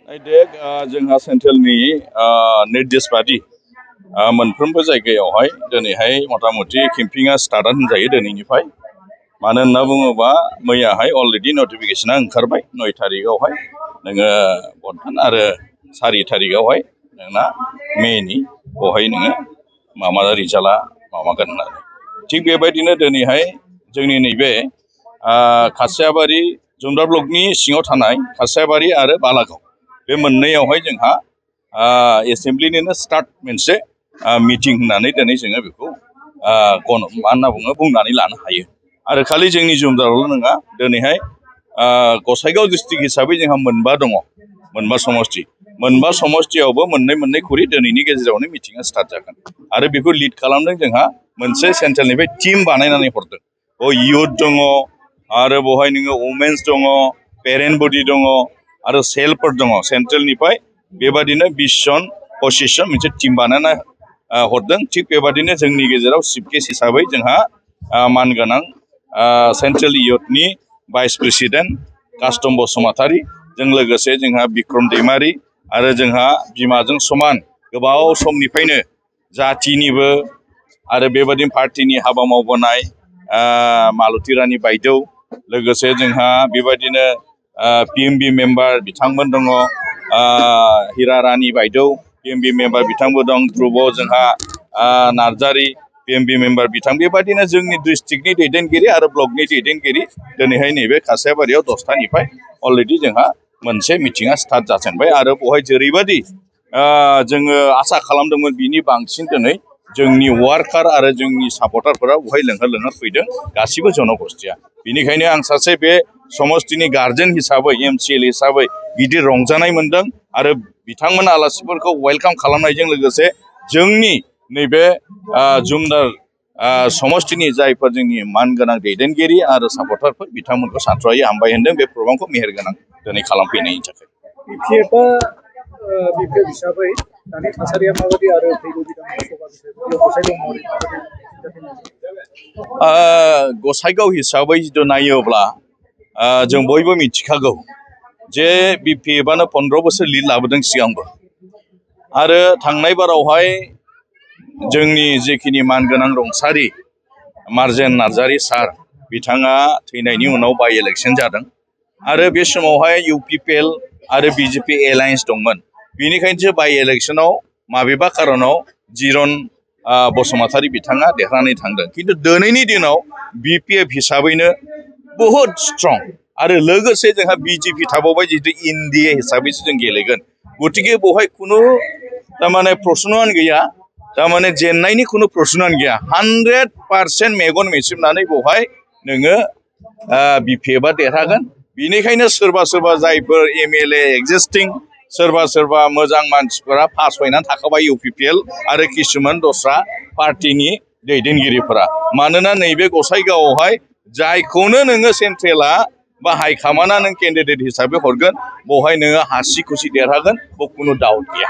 देख जोंहा सेन्ट्रेलनि निर्देश बादि मोनफ्रोमबो जायगायावहाय दिनैहाय मथा-मथि केम्पिंआ स्टार्टआनो होनजायो दिनैनिफ्राय। मानो होनना बुङोबा मैयाहाय अलरेडि नटिफिकेसना ओंखारबाय 9 तारिखआवहाय नोङो बदखान आरो 4 तारिखआवहाय नोंना मेनि बेवहाय नोङो माबा रिजाल्टआ माबागोन होननानै। थिग बेबायदिनो दिनैहाय जोंनि नैबे खासियाबारि जुमदा ब्लकनि सिङाव थानाय खासियाबारि आरो बालागाव बे मोननैयावहाय जोंहा एसेम्ब्लिनिनो स्टार्ट मोनसे मिटिं होननानै दिनै जोङो बेखौ मा होनना बुङो बुंनानै लानो हायो। आरो खालि जोंनि जुमदाल' नङा दिनैहाय गसाइगाव डिस्ट्रिक्ट हिसाबै जोंहा मोनबा दङ, मोनबा समस्ति। मोनबा समस्तियावबो मोननै खरि दिनैनि गेजेरावनो मिटिंआ स्टार्ट जागोन। आरो बेखौ लिड खालामदों जोंहा मोनसे सेन्ट्रेलनिफ्राय टिम बानायनानै हरदों। इयुथ दङ आरो बेवहाय नोङो वमेन्स दङ, पेरेन्ट बडि दङ आरो सेलफोर दङ सेन्ट्रेलनिफ्राय बेबादिनो 20 जन 25 जन मोनसे टिम बानायना हरदों। थिग बेबादिनो जोंनि गेजेराव चिफ गेस्ट हिसाबै जोंहा मानगोनां सेन्ट्रेल इयुथनि भाइस प्रेसिडेन्ट कास्टम बसुमतारी, जों लोगोसे जोंहा बिक्रम दैमारि आरो जोंहा बिमाजों समान गोबाव समनिफ्रायनो जाथिनिबो आरो बेबादिनो पार्टिनि हाबा मावबोनाय मालती रानी बायदेव, लोगोसे जोंहा बेबायदिनो PMB मेम्बार बिथांमोन दङ, हिरा रानी बायदेव PMB मेम्बार बिथांबो दं, ध्रुब जोंहा नार्जारी PMB मेम्बार बिथां, बेबायदिनो जोंनि डिस्ट्रिक्टनि दैदेनगिरि आरो ब्लकनि दैदेनगिरि दिनैहाय नैबे खासियाबारियाव 10थानिफ्राय अलरेडि जोंहा मोनसे मिटिंआ स्टार्ट जाजेनबाय। आरो बेवहाय जेरैबायदि जोङो आसा खालामदोंमोन बिनि बांसिन दिनै जोंनि वार्कार आरो जोंनि सापर्टारफोरा बेवहाय लोंहोर फैदों, गासिबो जनगोष्ठिया। बेनिखायनो आं सासे बे समस्तिनि गार्जेन हिसाबै MCL हिसाबै गिदिर रंजानाय मोनदों आरो बिथांमोन आलासिफोरखौ वेलकाम खालामनायजों लोगोसे जोंनि नैबे जुमदार समस्तिनि जायफोर जोंनि मानगोनां दैदेनगिरि आरो सापर्टारफोर बिथांमोनखौ सानथ्र'हायै हामबाय होनदों बे प्रग्रामखौ मेहेरगोनां दिनै खालामफैनायनि थाखाय। बिपिएफ हिसाबै दानि थासारिया माबायदि आरो फैगौ गसाइगाव हिसाबै जिथु नायोब्ला जों बयबो मिथिखागौ जे बिपिएफआनो 15 बोसोर लिड लाबोदों सिगांबो। आरो थांनाय बारावहाय जोंनि जेखिनि मानगोनां रुंसारि मार्जेन नार्जारी सार बिथाङा थैनायनि उनाव बाइ इलेक्सन जादों आरो बे समावहाय UPPL आरो BJP एलायन्स दंमोन। बेनिखायनोसो बाइ इलेक्सनाव माबेबा खारनाव जिरन बसुमतारी बिथाङा देरहानानै थांदों। खिन्थु दिनैनि दिनाव बिपिएफ हिसाबैनो बहुद स्ट्रं आरो लोगोसे जोंहा BJP थाबावबाय, जिहेतु इन्डिया हिसाबैसो जों गेलेगोन। गतिके बेवहाय खुनु थारमाने प्रश्नआनो गैया, थारमाने जेननायनि खुनु प्रश्नआनो गैया। 100% मेगन मेसेबनानै बेवहाय नोङो बिपिएफआ देरहागोन। बेनिखायनो सोरबा जायफोर MLA एक्जिस्टिं सोरबा मोजां मानसिफोरा पास फैनानै थाखाबाय UPPL आरो किसुमान दस्रा पार्टिनि दैदेनगिरिफोरा। मानोना नैबे गसाइगावआवहाय जायखौनो नोङो सेन्ट्रेला बा हाइकामान्डआ नों केन्डिडेट हिसाबै हरगोन बेवहाय नोङो हासि खुसि देरहागोन, बेयाव खुनु डाउट गैया।